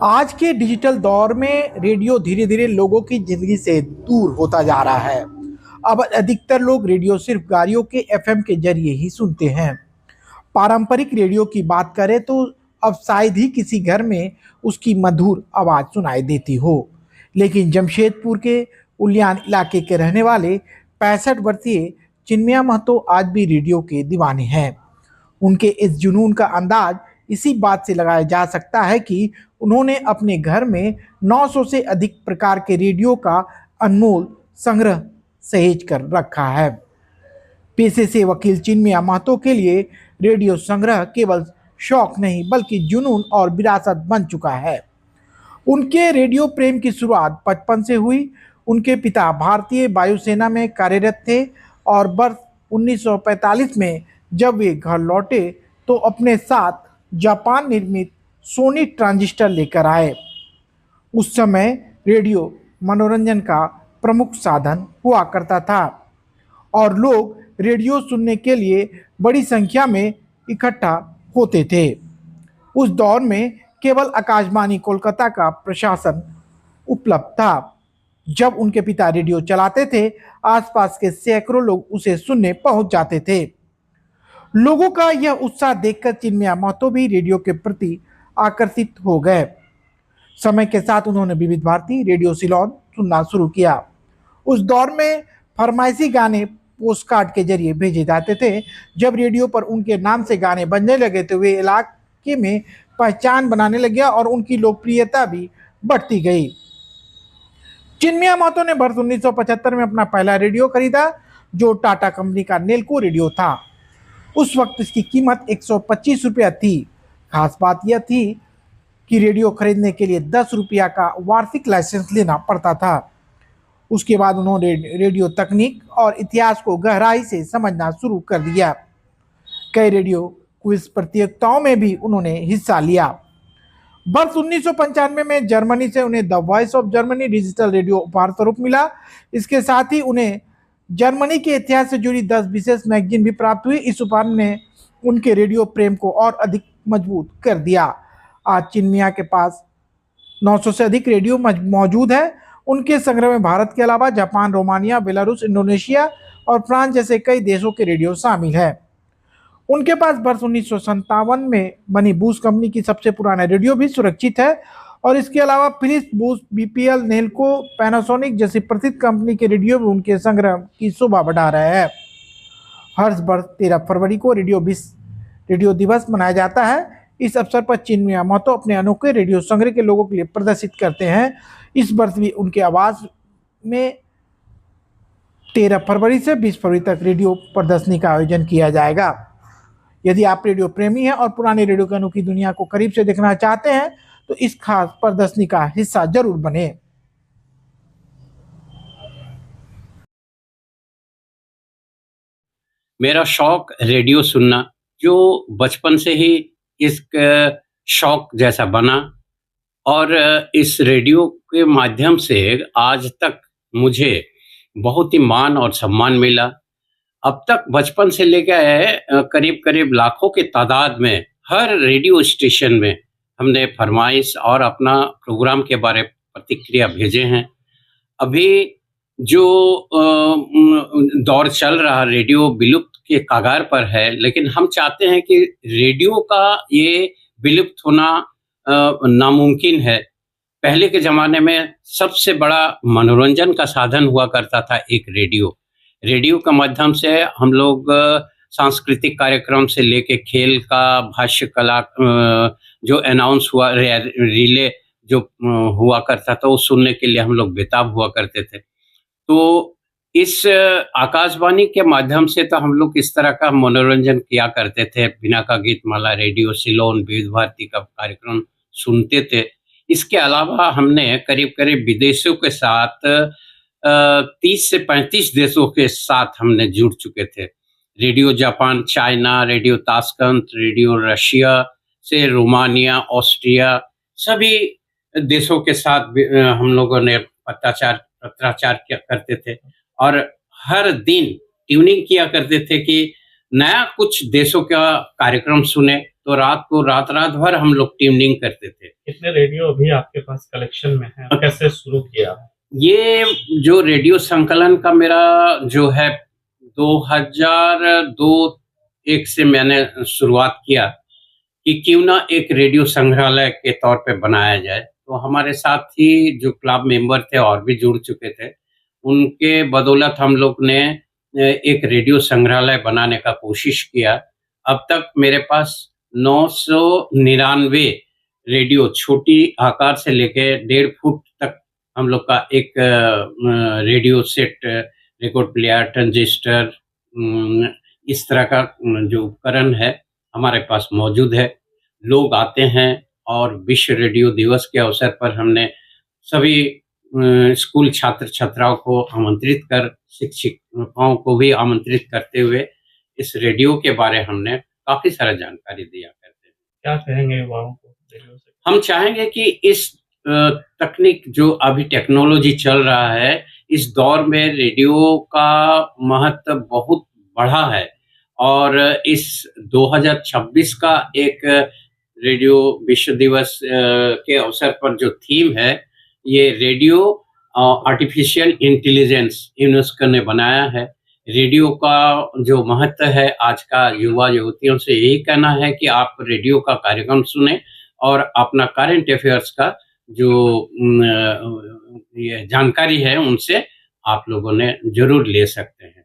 आज के डिजिटल दौर में रेडियो धीरे धीरे लोगों की जिंदगी से दूर होता जा रहा है। अब अधिकतर लोग रेडियो सिर्फ गाड़ियों के एफएम के जरिए ही सुनते हैं। पारंपरिक रेडियो की बात करें तो अब शायद ही किसी घर में उसकी मधुर आवाज सुनाई देती हो। लेकिन जमशेदपुर के उलियान इलाके के रहने वाले 65 वर्षीय चिन्मया महतो आज भी रेडियो के दीवाने हैं। उनके इस जुनून का अंदाज इसी बात से लगाया जा सकता है कि उन्होंने अपने घर में 900 से अधिक प्रकार के रेडियो का अनमोल संग्रह सहेज कर रखा है। पेशे से वकील चिन्मया महतो के लिए रेडियो संग्रह केवल शौक नहीं बल्कि जुनून और विरासत बन चुका है। उनके रेडियो प्रेम की शुरुआत बचपन से हुई। उनके पिता भारतीय वायुसेना में कार्यरत थे और वर्ष 1945 में जब वे घर लौटे तो अपने साथ जापान निर्मित सोनी ट्रांजिस्टर लेकर आए। उस समय रेडियो मनोरंजन का प्रमुख साधन हुआ करता था और लोग रेडियो सुनने के लिए बड़ी संख्या में इकट्ठा होते थे। उस दौर में केवल आकाशवाणी कोलकाता का प्रशासन उपलब्ध था। जब उनके पिता रेडियो चलाते थे, आसपास के सैकड़ों लोग उसे सुनने पहुंच जाते थे। लोगों का यह उत्साह देखकर चिन्मया महतो भी रेडियो के प्रति आकर्षित हो गए। समय के साथ उन्होंने विविध भारती रेडियो सिलोन सुनना शुरू किया। उस दौर में फरमाइशी गाने पोस्टकार्ड के जरिए भेजे जाते थे। जब रेडियो पर उनके नाम से गाने बजने लगे तो वे इलाके में पहचान बनाने लगे और उनकी लोकप्रियता भी बढ़ती गई। चिन्मया महतो ने वर्ष 1975 में अपना पहला रेडियो खरीदा जो टाटा कंपनी का नेल्को रेडियो था। उस वक्त इसकी कीमत 125 रुपया थी। खास बात यह थी कि रेडियो खरीदने के लिए 10 रुपया का वार्षिक लाइसेंस लेना पड़ता था। उसके बाद उन्होंने रेडियो तकनीक और इतिहास को गहराई से समझना शुरू कर दिया। कई रेडियो क्विज प्रतियोगिताओं में भी उन्होंने हिस्सा लिया। वर्ष 1995 में जर्मनी से उन्हें the voice of Germany digital radio उपहार स्वरूप मिला। इसके साथ ही उन्हें जर्मनी के इतिहास से जुड़ी 10 विशेष मैगजीन भी प्राप्त हुई। इस उपहार ने उनके रेडियो प्रेम को और अधिक मजबूत कर दिया। आज चिन्मया के पास 900 से अधिक रेडियो मौजूद है। उनके संग्रह में भारत के अलावा जापान, रोमानिया, बेलारूस, इंडोनेशिया और फ्रांस जैसे कई देशों के रेडियो शामिल है। उनके पास वर्ष 1957 में बनी बूश कंपनी की सबसे पुराना रेडियो भी सुरक्षित है और इसके अलावा फिलिप्स, बूश, बीपीएल, नेल्को, पैनासोनिक जैसी प्रसिद्ध कंपनी के रेडियो भी उनके संग्रह की शोभा बढ़ा रहे हैं। हर वर्ष 13 फरवरी को रेडियो दिवस मनाया जाता है। इस अवसर पर चिन्मया महतो अपने अनोखे रेडियो संग्रह के लोगों के लिए प्रदर्शित करते हैं। इस वर्ष भी उनके आवास में 13 फरवरी से 20 फरवरी तक रेडियो प्रदर्शनी का आयोजन किया जाएगा। यदि आप रेडियो प्रेमी हैं और पुराने रेडियो की अनोखी दुनिया को करीब से देखना चाहते हैं तो इस खास प्रदर्शनी का हिस्सा जरूर बने। मेरा शौक रेडियो सुनना जो बचपन से ही इस शौक जैसा बना और इस रेडियो के माध्यम से आज तक मुझे बहुत ही मान और सम्मान मिला। अब तक बचपन से लेकर करीब-करीब लाखों की तादाद में हर रेडियो स्टेशन में हमने फरमाइश और अपना प्रोग्राम के बारे प्रतिक्रिया भेजे हैं। अभी जो दौर चल रहा रेडियो विलुप्त के कगार पर है, लेकिन हम चाहते हैं कि रेडियो का ये विलुप्त होना नामुमकिन है। पहले के ज़माने में सबसे बड़ा मनोरंजन का साधन हुआ करता था एक रेडियो। रेडियो के माध्यम से हम लोग सांस्कृतिक कार्यक्रम से लेके खेल का, भाष्य कला जो अनाउंस हुआ रिले जो हुआ करता था, वो सुनने के लिए हम लोग बेताब हुआ करते थे। तो इस आकाशवाणी के माध्यम से तो हम लोग इस तरह का मनोरंजन किया करते थे। बिना का गीतमाला, रेडियो सिलोन, विविध भारती का कार्यक्रम सुनते थे। इसके अलावा हमने करीब-करीब विदेशों के साथ 30 से 35 देशों के साथ हमने जुड़ चुके थे। Radio Japan, China, radio Tashkent, radio Russia से रोमानिया, ऑस्ट्रिया सभी देशों के साथ हम लोगों ने पत्राचार किया करते थे और हर दिन ट्यूनिंग किया करते थे कि नया कुछ देशों का कार्यक्रम सुने। तो रात भर हम लोग ट्यूनिंग करते थे। कितने रेडियो अभी आपके पास कलेक्शन में है, कैसे शुरू किया? ये जो रेडियो संकलन का मेरा जो है 2002-1 से मैंने शुरुआत किया कि क्यों ना एक रेडियो संग्रहालय के तौर पे बनाया जाए। तो हमारे साथ ही जो क्लब मेंबर थे और भी जुड़ चुके थे, उनके बदौलत हम लोग ने एक रेडियो संग्रहालय बनाने का कोशिश किया। अब तक मेरे पास 999 रेडियो छोटी आकार से लेके 1.5 फुट तक हम लोग का एक radio set, record player, transistor, इस तरह का जो उपकरण है हमारे पास मौजूद है। लोग आते हैं और विश्व रेडियो दिवस के अवसर पर हमने सभी स्कूल छात्र-छात्राओं को आमंत्रित कर, शिक्षकों को भी आमंत्रित करते हुए इस रेडियो के बारे हमने काफ़ी सारा जानकारी दिया करते हैं। क्या कहेंगे युवाओं को रेडियो से? हम चाहेंगे कि इस तकनीक जो अभी टेक्नोलॉजी चल रहा है, इस दौर में रेडियो का महत्व बहुत बढ़ा है और इस 2026 का एक रेडियो विश्व दिवस के अवसर पर जो थीम है, ये रेडियो आर्टिफिशियल इंटेलिजेंस यूनेस्को ने बनाया है। रेडियो का जो महत्व है, आज का युवा-युवतियों से यही कहना है कि आप रेडियो का कार्यक्रम सुनें और अपना करंट अफेयर्स का जो ये जानकारी है, उनसे आप लोगों ने ज़रूर ले सकते हैं।